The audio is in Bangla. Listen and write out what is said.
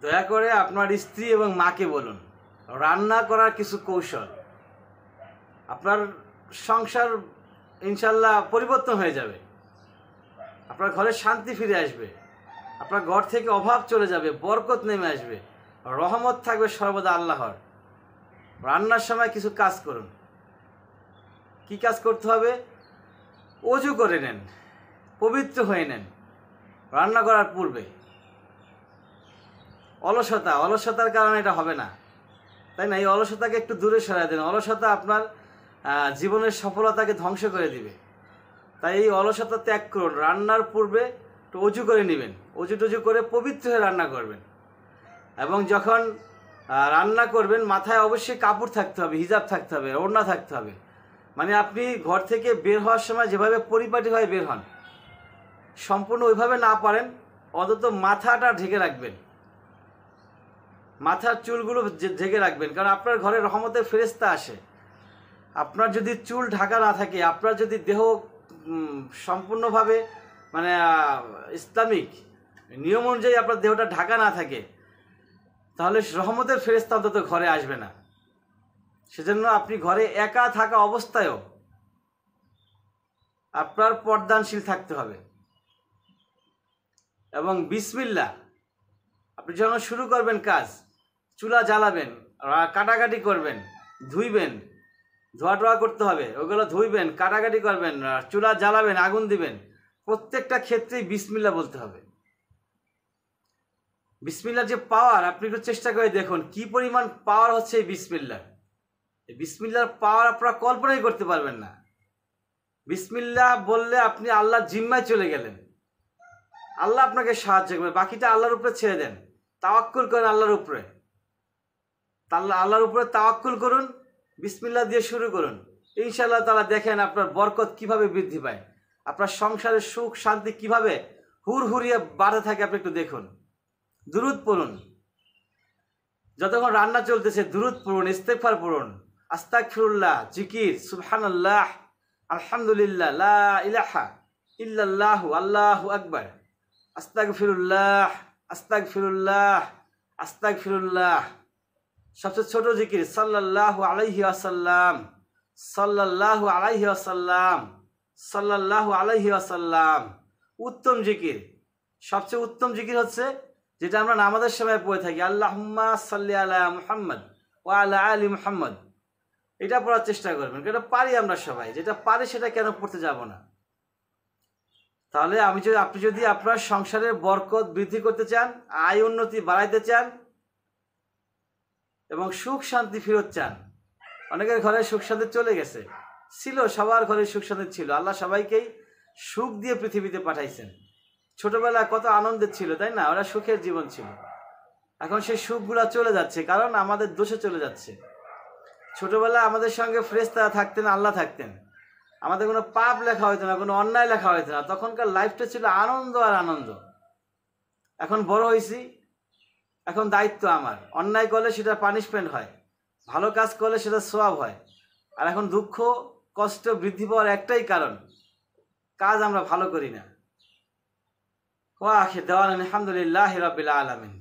দয়া করে আপনার স্ত্রী এবং মাকে বলুন রান্না করার কিছু কৌশল। আপনার সংসার ইনশাল্লাহ পরিবর্তন হয়ে যাবে, আপনার ঘরে শান্তি ফিরে আসবে, আপনার ঘর থেকে অভাব চলে যাবে, বরকত নেমে আসবে, রহমত থাকবে সর্বদা আল্লাহর। রান্নার সময় কিছু কাজ করুন। কি কাজ করতে হবে? অজু করে নেন, পবিত্র হয়ে নেন রান্না করার পূর্বে। অলসতার কারণে এটা হবে না, তাই না? এই অলসতাকে একটু দূরে সরাই দেন। অলসতা আপনার জীবনের সফলতাকে ধ্বংস করে দিবে। তাই এই অলসতা ত্যাগ করুন। রান্নার পূর্বে একটু অজু করে নেবেন, অজু করে পবিত্র হয়ে রান্না করবেন। এবং যখন রান্না করবেন মাথায় অবশ্যই কাপড় থাকতে হবে, হিজাব থাকতে হবে, ওড়না থাকতে হবে। মানে আপনি ঘর থেকে বের হওয়ার সময় যেভাবে পরিপাটি হয়ে বের হন, সম্পূর্ণ ওইভাবে না পারেন অন্তত মাথাটা ঢেকে রাখবেন, মাথার চুলগুলো ঢেকে রাখবেন। কারণ আপনার ঘরে রহমতের ফেরেশতা আসে। আপনার যদি চুল ঢাকা না থাকে, আপনার যদি দেহ সম্পূর্ণভাবে মানে ইসলামিক নিয়ম অনুযায়ী আপনার দেহটা ঢাকা না থাকে, তাহলে রহমতের ফেরেশতা অন্তত ঘরে আসবে না। সেজন্য আপনি ঘরে একা থাকা অবস্থায়ও আপনার পর্দানশীল থাকতে হবে। এবং বিসমিল্লাহ, আপনি যখন শুরু করবেন কাজ, চুলা জ্বালাবেন, কাটাকাটি করবেন, ধুইবেন, ধোয়া করতে হবে, ওগুলো ধুইবেন, কাটাকাটি করবেন, চুলা জ্বালাবেন, আগুন দিবেন, প্রত্যেকটা ক্ষেত্রেই বিসমিল্লাহ বলতে হবে। বিসমিল্লাহর যে পাওয়ার, আপনি একটু চেষ্টা করে দেখুন কি পরিমাণ পাওয়ার হচ্ছে এই বিসমিল্লাহ। এই বিসমিল্লাহর পাওয়ার আপনারা কল্পনাই করতে পারবেন না। বিসমিল্লাহ বললে আপনি আল্লাহর জিম্মায় চলে গেলেন, আল্লাহ আপনাকে সাহায্য করবে। বাকিটা আল্লাহর উপরে ছেড়ে দেন, তাওয়াক্কুল করেন আল্লাহর উপরে। আল্লাহর উপরে তাওয়াক্কুল করুন, বিসমিল্লাহ দিয়ে শুরু করুন। ইনশাআল্লাহ তাআলা দেখেন আপনার বরকত কিভাবে বৃদ্ধি পায়, আপনার সংসারের সুখ শান্তি কিভাবে হুড়হুড়িয়ে বাড়তে থাকে। আপনি একটু দেখুন। দুরূদ পড়ুন, যতক্ষণ রান্না চলতেছে দুরূদ পড়ুন, ইস্তেগফার পড়ুন, আস্তাগফিরুল্লাহ, জিকির, সুবহানাল্লাহ, আলহামদুলিল্লাহ, লা ইলাহা ইল্লাল্লাহু, আল্লাহু আকবার, আস্তাগফিরুল্লাহ, আস্তাগফিরুল্লাহ, আস্তাগফিরুল্লাহ। সবচেয়ে ছোট জিকির সাল্লাল্লাহু আলাইহি ওয়াসাল্লাম, সাল্লাল্লাহু আলাইহি ওয়াসাল্লাম, সাল্লাল্লাহু আলাইহি ওয়াসাল্লাম। উত্তম জিকির, সবচেয়ে উত্তম জিকির হচ্ছে যেটা আমরা নামাজের সময় পড়ে থাকি, আল্লাহুম্মা সাল্লি আলা মুহাম্মদ ওয়া আলা আলি মুহাম্মদ। এটা পড়ার চেষ্টা করবেন, এটা পারি আমরা সবাই, যেটা পারি সেটা কেন পড়তে যাব না? তাহলে আপনি যদি আপনার সংসারের বরকত বৃদ্ধি করতে চান, আয় উন্নতি বাড়াইতে চান এবং সুখ শান্তি ফেরত চান। অনেকের ঘরে সুখ শান্তি চলে গেছে, ছিল, সবার ঘরে সুখ শান্তি ছিল। আল্লাহ সবাইকেই সুখ দিয়ে পৃথিবীতে পাঠাইছেন। ছোটবেলায় কত আনন্দের ছিল, তাই না? ওরা সুখের জীবন ছিল। এখন সেই সুখগুলা চলে যাচ্ছে, কারণ আমাদের দোষে চলে যাচ্ছে। ছোটবেলায় আমাদের সঙ্গে ফেরেশতারা থাকতেন, আল্লাহ থাকতেন, আমাদের কোনো পাপ লেখা হইতো না, কোনো অন্যায় লেখা হইতো না। তখনকার লাইফটা ছিল আনন্দ আর আনন্দ। এখন বড় হয়েছি, এখন দায়িত্ব আমার। অন্যায় করলে সেটা পানিশমেন্ট হয়, ভালো কাজ করলে সেটা সওয়াব হয়। আর এখন দুঃখ কষ্ট বৃদ্ধি পাওয়ার একটাই কারণ, কাজ আমরা ভালো করি না। ওয়া আখির দাওয়ানা আলহামদুলিল্লাহি রাব্বিল আলামিন।